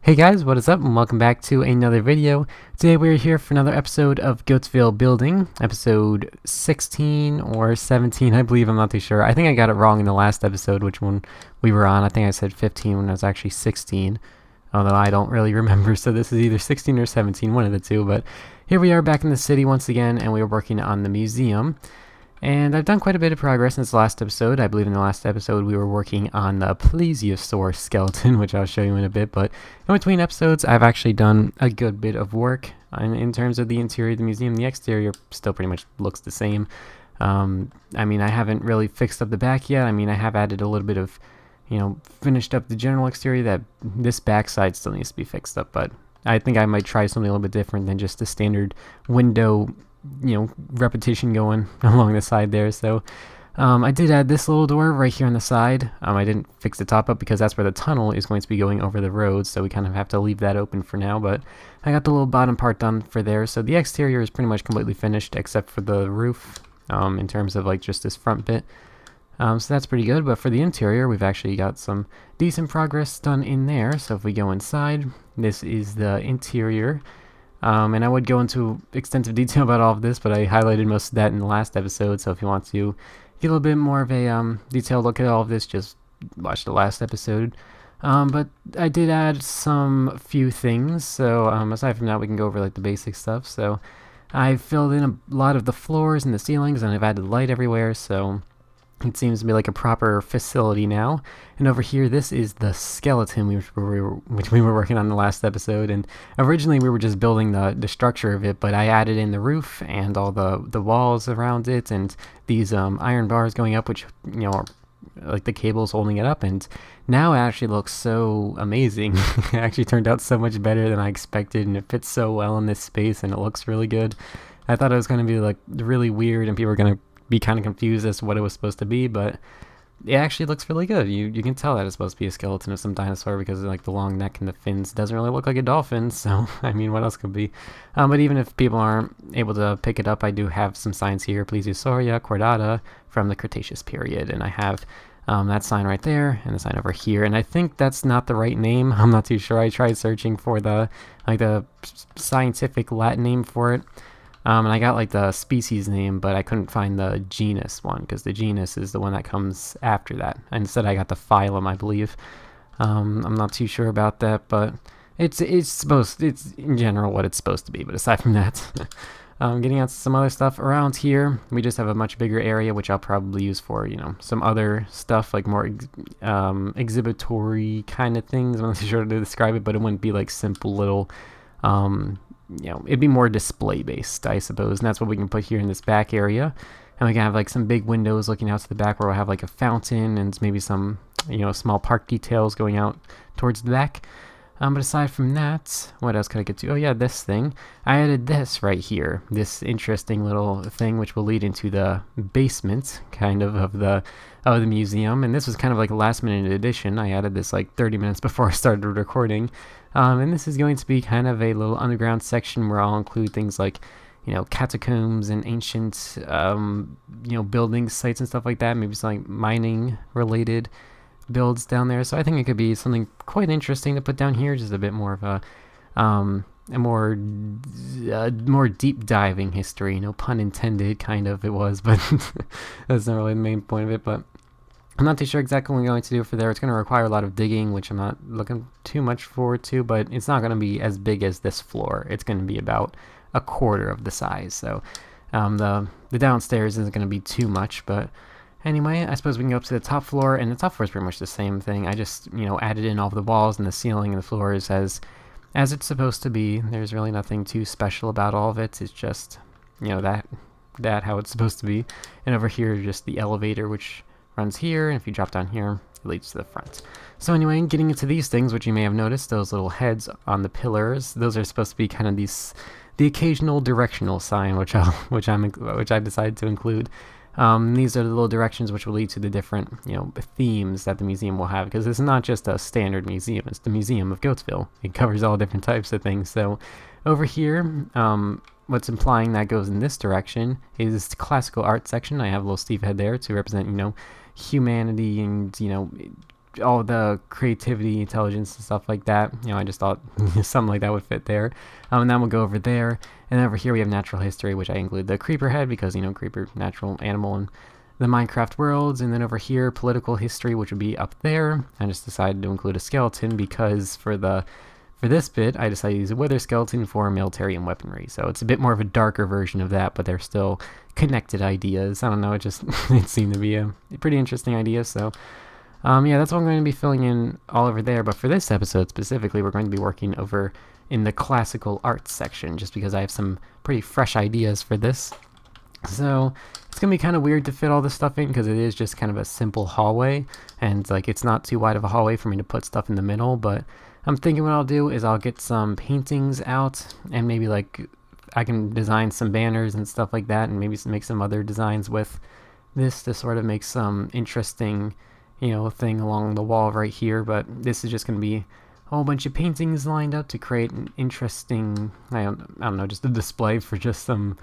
Hey guys, what is up and welcome back to another video. Today we're here for another episode of Goattville Building, episode 16 or 17, I believe, I'm not too sure. I think I got it wrong in the last episode which one we were on. I think I said 15 when it was actually 16, although I don't really remember, so this is either 16 or 17, one of the two. But here we are back in the city once again, and we are working on the museum. And I've done quite a bit of progress since the last episode. I believe in the last episode we were working on the plesiosaur skeleton, which I'll show you in a bit. But in between episodes, I've actually done a good bit of work in terms of the interior of the museum. The exterior still pretty much looks the same. I mean, I haven't really fixed up the back yet. I mean, I have added a little bit of, finished up the general exterior. That this backside still needs to be fixed up, but I think I might try something a little bit different than just the standard window repetition going along the side there. So I did add this little door right here on the side. I didn't fix the top up because that's where the tunnel is going to be going over the road, so we kind of have to leave that open for now. But I got the little bottom part done for there, so the exterior is pretty much completely finished except for the roof, in terms of like just this front bit. So that's pretty good. But for the interior, we've actually got some decent progress done in there. So if we go inside, this is the interior. And I would go into extensive detail about all of this, but I highlighted most of that in the last episode, so if you want to get a little bit more of a detailed look at all of this, just watch the last episode. But I did add some few things, so aside from that, we can go over like the basic stuff. So I filled in a lot of the floors and the ceilings, and I've added light everywhere, so it seems to be like a proper facility now. And over here, this is the skeleton which we were working on the last episode. And originally we were just building the structure of it, but I added in the roof and all the walls around it, and these iron bars going up, which are like the cables holding it up. And now it actually looks so amazing. It actually turned out so much better than I expected, and it fits so well in this space, and it looks really good. I thought it was going to be like really weird, and people were going to be kind of confused as to what it was supposed to be, but it actually looks really good. You can tell that it's supposed to be a skeleton of some dinosaur because of like the long neck and the fins. It doesn't really look like a dolphin, so I mean, what else could be? But even if people aren't able to pick it up, I do have some signs here: Plesiosauria cordata from the Cretaceous period, and I have that sign right there and the sign over here. And I think that's not the right name. I'm not too sure. I tried searching for the scientific Latin name for it. And I got like the species name, but I couldn't find the genus one, because the genus is the one that comes after that. Instead, I got the phylum, I believe. I'm not too sure about that, but it's in general what it's supposed to be. But aside from that, getting out some other stuff around here, we just have a much bigger area, which I'll probably use for some other stuff, like more exhibitory kind of things. I'm not too sure how to describe it, but it wouldn't be like simple little it'd be more display based, I suppose, and that's what we can put here in this back area. And we can have like some big windows looking out to the back where we'll have like a fountain and maybe some small park details going out towards the back. But aside from that, what else could I get to? Oh yeah, this thing. I added this right here, this interesting little thing which will lead into the basement kind of the museum. And this was kind of like a last minute addition. I added this like 30 minutes before I started recording. And this is going to be kind of a little underground section where I'll include things like catacombs and ancient building sites and stuff like that, maybe some like mining related builds down there. So I think it could be something quite interesting to put down here, just a bit more of a more deep diving history, no pun intended, kind of it was, but that's not really the main point of it. But I'm not too sure exactly what I'm going to do for there. It's going to require a lot of digging, which I'm not looking too much forward to, but it's not going to be as big as this floor. It's going to be about a quarter of the size, so the downstairs isn't going to be too much. But anyway, I suppose we can go up to the top floor, and the top floor is pretty much the same thing. I just added in all of the walls and the ceiling and the floors as it's supposed to be. There's really nothing too special about all of it. It's just that how it's supposed to be. And over here, just the elevator, which runs here, and if you drop down here, it leads to the front. So anyway, getting into these things, which you may have noticed, those little heads on the pillars, those are supposed to be kind of the occasional directional sign, which I decided to include. These are the little directions which will lead to the different themes that the museum will have, because it's not just a standard museum, it's the Museum of Goattville. It covers all different types of things. So over here, what's implying that goes in this direction is the classical art section. I have a little Steve head there to represent humanity and all the creativity, intelligence, and stuff like that. You know, I just thought something like that would fit there. And then we'll go over there, and over here we have natural history, which I include the creeper head because, you know, creeper, natural animal in the Minecraft worlds. And then over here, political history, which would be up there. I just decided to include a skeleton because for this bit, I decided to use a wither skeleton for military and weaponry. So it's a bit more of a darker version of that, but they're still connected ideas. I don't know, it just it seemed to be a pretty interesting idea. So yeah, that's what I'm going to be filling in all over there. But for this episode specifically, we're going to be working over in the classical arts section, just because I have some pretty fresh ideas for this. So it's going to be kind of weird to fit all this stuff in because it is just kind of a simple hallway, and like it's not too wide of a hallway for me to put stuff in the middle. But I'm thinking what I'll do is I'll get some paintings out, and maybe like I can design some banners and stuff like that, and maybe make some other designs with this to sort of make some interesting, you know, thing along the wall right here. But this is just going to be a whole bunch of paintings lined up to create an interesting, I don't know, just a display for just some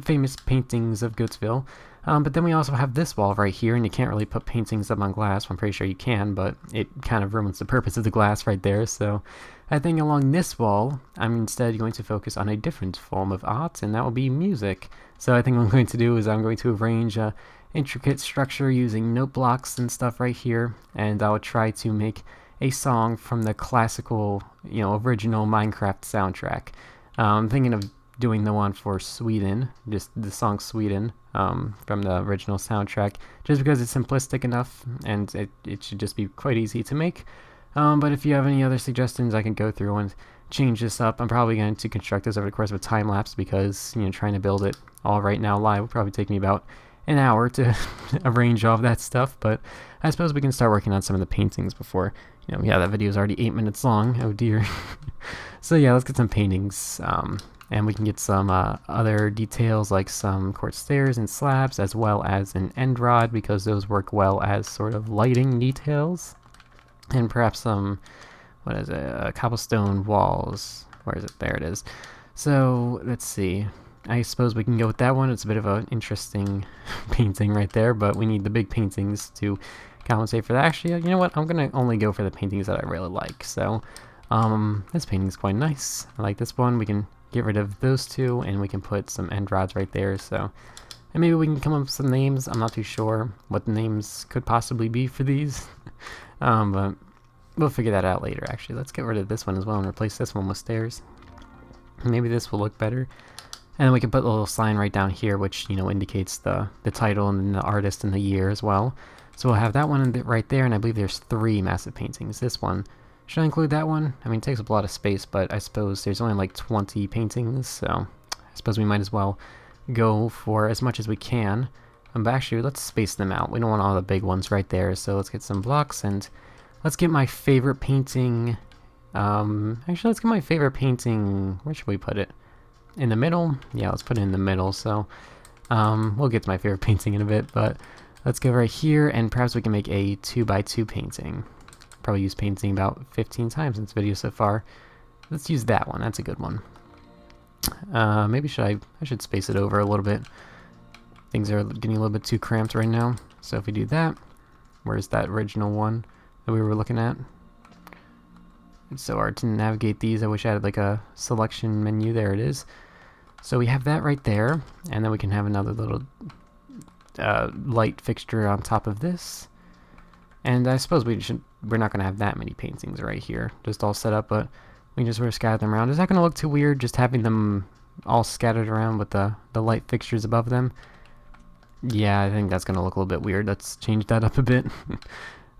famous paintings of Goattville. But then we also have this wall right here, and you can't really put paintings up on glass. I'm pretty sure you can, but it kind of ruins the purpose of the glass right there. So I think along this wall, I'm instead going to focus on a different form of art, and that will be music. So I think what I'm going to do is I'm going to arrange a intricate structure using note blocks and stuff right here, and I'll try to make a song from the classical, you know, original Minecraft soundtrack. I'm thinking of doing the one for Sweden, just the song Sweden, from the original soundtrack, just because it's simplistic enough and it should just be quite easy to make. But if you have any other suggestions, I can go through and change this up. I'm probably going to construct this over the course of a time lapse because, you know, trying to build it all right now live will probably take me about an hour to arrange all of that stuff. But I suppose we can start working on some of the paintings before, you know, yeah, that video is already 8 minutes long. Oh dear. So yeah, let's get some paintings, and we can get some other details like some quartz stairs and slabs, as well as an end rod, because those work well as sort of lighting details. And perhaps some, what is it, cobblestone walls. Where is it? There it is. So let's see. I suppose we can go with that one. It's a bit of an interesting painting right there, but we need the big paintings to compensate for that. Actually, you know what? I'm going to only go for the paintings that I really like. So this painting is quite nice. I like this one. We can get rid of those two, and we can put some end rods right there. So, and maybe we can come up with some names. I'm not too sure what the names could possibly be for these. But we'll figure that out later. Actually, let's get rid of this one as well and replace this one with stairs. Maybe this will look better. And then we can put a little sign right down here, which, you know, indicates the title and then the artist and the year as well. So we'll have that one right there, and I believe there's 3 massive paintings. This one, should I include that one? I mean, it takes up a lot of space, but I suppose there's only like 20 paintings, so I suppose we might as well go for as much as we can. But actually, let's space them out. We don't want all the big ones right there, so let's get some blocks, and let's get my favorite painting. Actually, let's get my favorite painting. Where should we put it? In the middle? Yeah, let's put it in the middle. So we'll get to my favorite painting in a bit, but let's go right here, and perhaps we can make a 2x2 painting. Probably used painting about 15 times in this video so far. Let's use that one. That's a good one. Maybe I should space it over a little bit. Things are getting a little bit too cramped right now. So if we do that, where's that original one that we were looking at? It's so hard to navigate these. I wish I had like a selection menu. There it is. So we have that right there, and then we can have another little light fixture on top of this. And I suppose we're not going to have that many paintings right here, just all set up, but we can just sort of scatter them around. Is that going to look too weird, just having them all scattered around with the light fixtures above them? Yeah, I think that's going to look a little bit weird. Let's change that up a bit.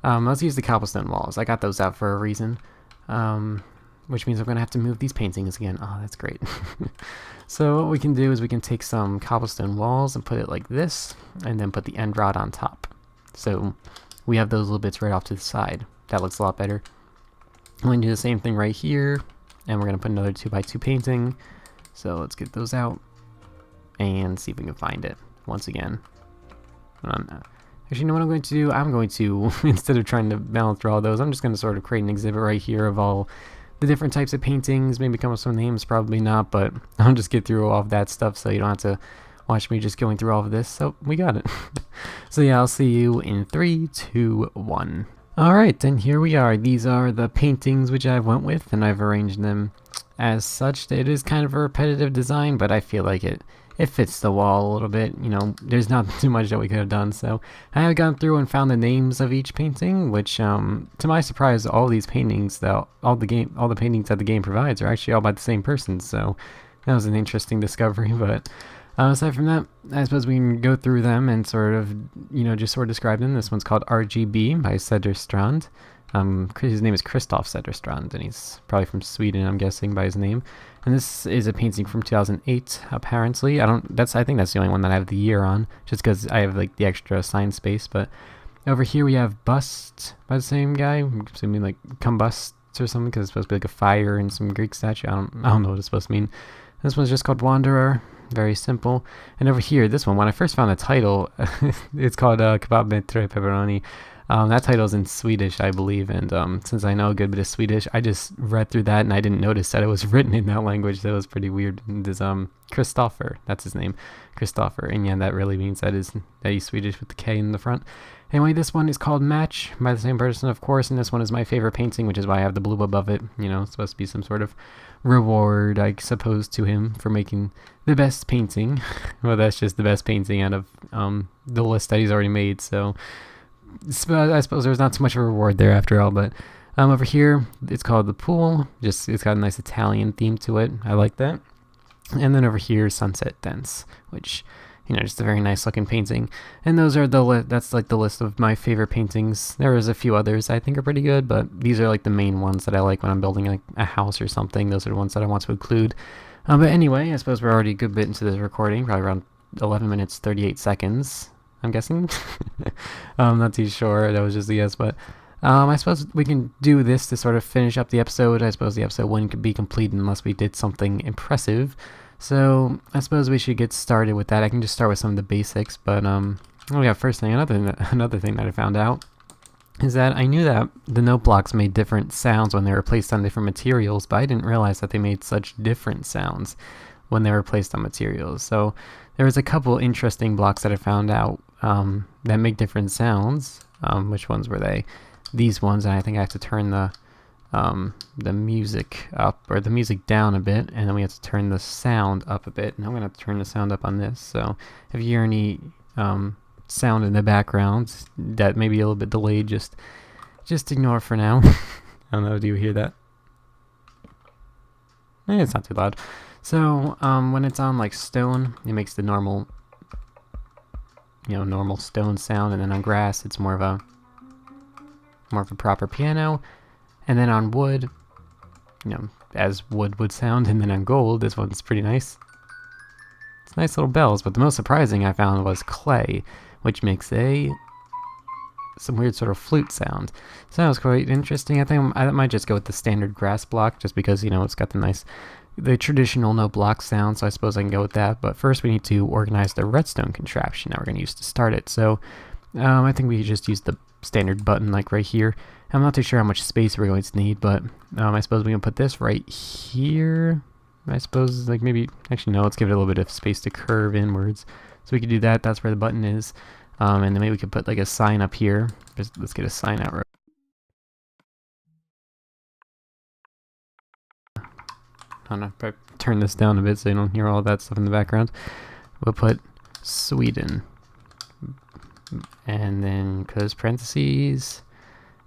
Let's use the cobblestone walls. I got those out for a reason. Which means I'm going to have to move these paintings again. Oh, that's great. So what we can do is we can take some cobblestone walls and put it like this, and then put the end rod on top. So we have those little bits right off to the side. That looks a lot better. I'm going to do the same thing right here, and we're going to put another 2x2 painting. So let's get those out and see if we can find it once again. Actually, you know what I'm going to do? I'm going to, instead of trying to balance through all those, I'm just going to sort of create an exhibit right here of all the different types of paintings. Maybe come up with some names, probably not, but I'll just get through all of that stuff so you don't have to watch me just going through all of this. So we got it. So yeah, I'll see you in 3, 2, 1. Alright, then here we are. These are the paintings which I went with, and I've arranged them as such. It is kind of a repetitive design, but I feel like it fits the wall a little bit. You know, there's not too much that we could have done, so I have gone through and found the names of each painting, which, to my surprise, all these paintings, all the paintings that the game provides are actually all by the same person, so that was an interesting discovery, but aside from that, I suppose we can go through them and sort of, just sort of describe them. This one's called RGB by Söderstrand. His name is Christoph Söderstrand, and he's probably from Sweden, I'm guessing, by his name. And this is a painting from 2008, apparently. I think that's the only one that I have the year on, just because I have like the extra sign space. But over here we have Bust by the same guy. I'm assuming like Combust or something, because it's supposed to be like a fire in some Greek statue. I don't know what it's supposed to mean. This one's just called Wanderer. Very simple. And over here, this one, when I first found the title, it's called Kebab med tre pepperoni. That title is in Swedish, I believe, and since I know a good bit of Swedish, I just read through that and I didn't notice that it was written in that language. That was pretty weird. And there's Christopher, that's his name, Christopher, and yeah, that really means that he's Swedish with the K in the front. Anyway, this one is called Match by the same person, of course, and this one is my favorite painting, which is why I have the blue above it. You know, it's supposed to be some sort of reward, I suppose, to him for making the best painting. Well, that's just the best painting out of the list that he's already made, so I suppose there's not too much of a reward there after all. But over here, it's called The Pool. It's got a nice Italian theme to it. I like that. And then over here, Sunset Dance, which, just a very nice looking painting. And those are that's like the list of my favorite paintings. There is a few others I think are pretty good, but these are like the main ones that I like when I'm building like a house or something. Those are the ones that I want to include. But anyway, I suppose we're already a good bit into this recording, probably around 11 minutes 38 seconds, I'm guessing. I'm not too sure, that was just a guess, but I suppose we can do this to sort of finish up the episode. I suppose the episode wouldn't be complete unless we did something impressive. So I suppose we should get started with that. I can just start with some of the basics, but first thing, another thing that I found out is that I knew that the note blocks made different sounds when they were placed on different materials, but I didn't realize that they made such different sounds when they were placed on materials. So there was a couple interesting blocks that I found out that make different sounds. Which ones were they? These ones, and I think I have to turn the music up, or the music down a bit, and then we have to turn the sound up a bit, and I'm going to turn the sound up on this. So if you hear any sound in the background that may be a little bit delayed, just ignore for now. I don't know, do you hear that? It's not too loud. So when it's on like stone, it makes the normal stone sound, and then on grass it's more of a proper piano, and then on wood, as wood would sound, and then on gold, this one's pretty nice. It's nice little bells, but the most surprising I found was clay, which makes some weird sort of flute sound. So that was quite interesting. I think I might just go with the standard grass block, just because it's got the traditional note block sound, so I suppose I can go with that. But first we need to organize the redstone contraption that we're going to use to start it. So I think we just use the standard button like right here. I'm not too sure how much space we're going to need, but I suppose we can put this right here. I suppose, like, maybe, actually no, let's give it a little bit of space to curve inwards. So we can do that. That's where the button is. And then maybe we could put like a sign up here. Let's get a sign out right. I don't know, probably turn this down a bit so you don't hear all that stuff in the background. We'll put Sweden, and then close parentheses,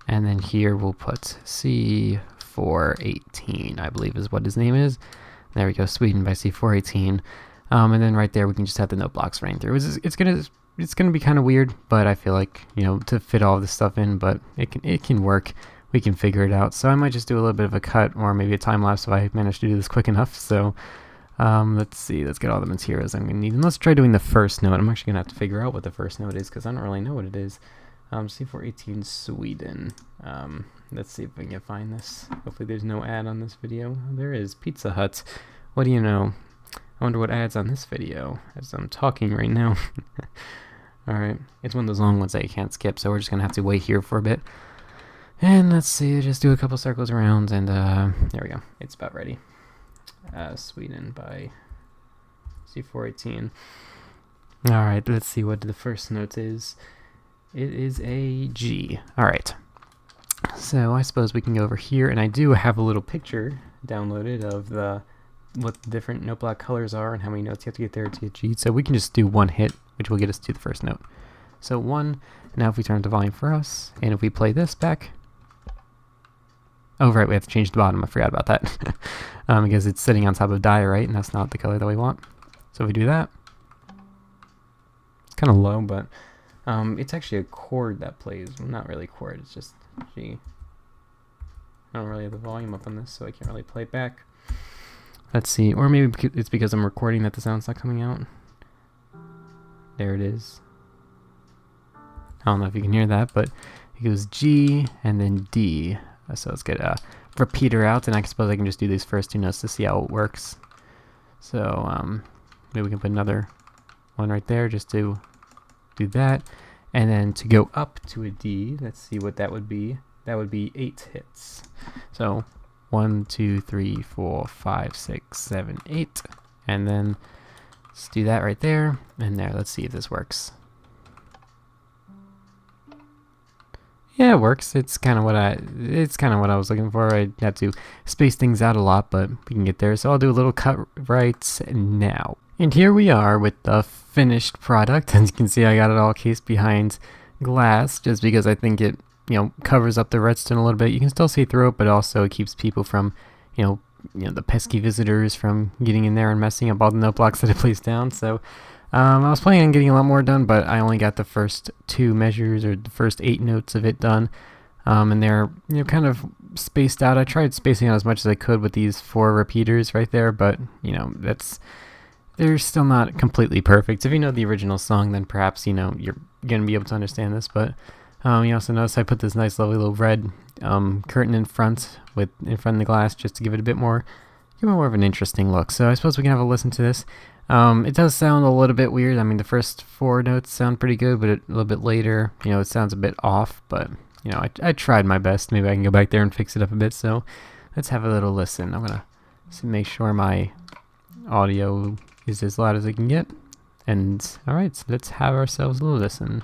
and then here we'll put C418, I believe is what his name is. There we go, Sweden by C418. And then right there we can just have the note blocks running through. It's gonna be kind of weird, but I feel like to fit all this stuff in, but it can work. We can figure it out. So I might just do a little bit of a cut, or maybe a time lapse if I manage to do this quick enough. So let's see, let's get all the materials I'm gonna need, and let's try doing the first note. I'm actually gonna have to figure out what the first note is, because I don't really know what it is. C418 Sweden. Let's see if we can find this. Hopefully there's no ad on this video. There is. Pizza Hut. What do you know? I wonder what ad's on this video as I'm talking right now. Alright, it's one of those long ones that you can't skip, so we're just gonna have to wait here for a bit. And let's see, just do a couple circles around, and there we go. It's about ready. Sweden by C418. Alright, let's see what the first note is. It is a G. Alright. so I suppose we can go over here, and I do have a little picture downloaded of what the different note block colors are and how many notes you have to get there to get G. So we can just do one hit, which will get us to the first note. So 1, now if we turn up the volume for us, and if we play this back, oh right, we have to change the bottom, I forgot about that, because it's sitting on top of diorite, and that's not the color that we want. So if we do that, it's kind of low, but it's actually a chord that plays, well, not really a chord, it's just G. I don't really have the volume up on this, so I can't really play it back. Let's see, or maybe it's because I'm recording that the sound's not coming out. There it is. I don't know if you can hear that, but it goes G and then D. So let's get a repeater out, and I suppose I can just do these first 2 notes to see how it works. So maybe we can put another one right there just to do that. And then to go up to a D, let's see what that would be. That would be 8 hits. So 1, 2, 3, 4, 5, 6, 7, 8. And then let's do that right there and there. Let's see if this works. Yeah, it works. It's kind of what I was looking for. I had to space things out a lot, but we can get there. So I'll do a little cut right now. And here we are with the finished product. As you can see, I got it all cased behind glass just because I think it, covers up the redstone a little bit. You can still see through it, but also it keeps people from, the pesky visitors from getting in there and messing up all the note blocks that I placed down. So I was planning on getting a lot more done, but I only got the first 2 measures, or the first 8 notes of it done. And they're kind of spaced out. I tried spacing out as much as I could with these 4 repeaters right there, but they're still not completely perfect. If you know the original song, then perhaps you're gonna be able to understand this. But you also notice I put this nice lovely little red curtain in front of the glass just to give it a bit more of an interesting look. So I suppose we can have a listen to this. It does sound a little bit weird. I mean, the first 4 notes sound pretty good, but a little bit later, it sounds a bit off. But I tried my best. Maybe I can go back there and fix it up a bit. So let's have a little listen. I'm gonna make sure my audio is as loud as I can get. And all right, so let's have ourselves a little listen.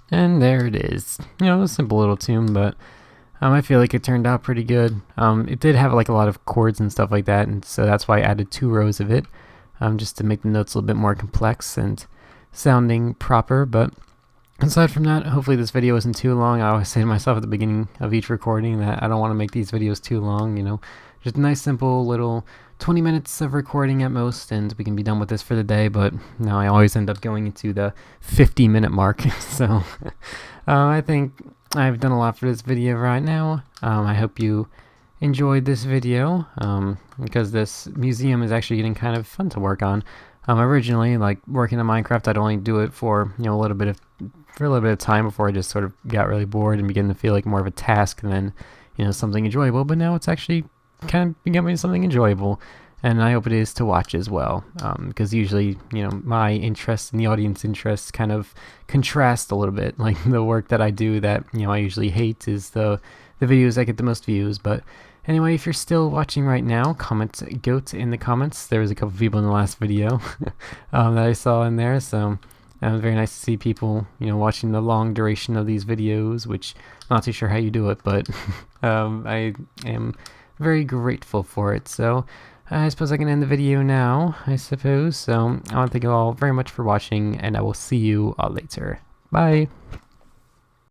And there it is. A simple little tune, but I feel like it turned out pretty good. It did have like a lot of chords and stuff like that, and so that's why I added 2 rows of it, just to make the notes a little bit more complex and sounding proper. But aside from that, hopefully this video isn't too long. I always say to myself at the beginning of each recording that I don't want to make these videos too long, just a nice simple little 20 minutes of recording at most, and we can be done with this for the day. But now I always end up going into the 50-minute mark. So I think I've done a lot for this video right now. I hope you enjoyed this video, because this museum is actually getting kind of fun to work on. Originally, like working on Minecraft, I'd only do it for a little bit of time before I just sort of got really bored and began to feel like more of a task than something enjoyable. But now it's actually kind of becoming something enjoyable, and I hope it is to watch as well, because usually my interests and the audience interests kind of contrast a little bit. Like the work that I do that I usually hate is the videos that get the most views. But anyway, if you're still watching right now, comment Goat in the comments. There was a couple people in the last video that I saw in there, so it was very nice to see people watching the long duration of these videos, which I'm not too sure how you do it, but I am very grateful for it. So I suppose I can end the video now, I suppose. So I want to thank you all very much for watching, and I will see you all later. Bye!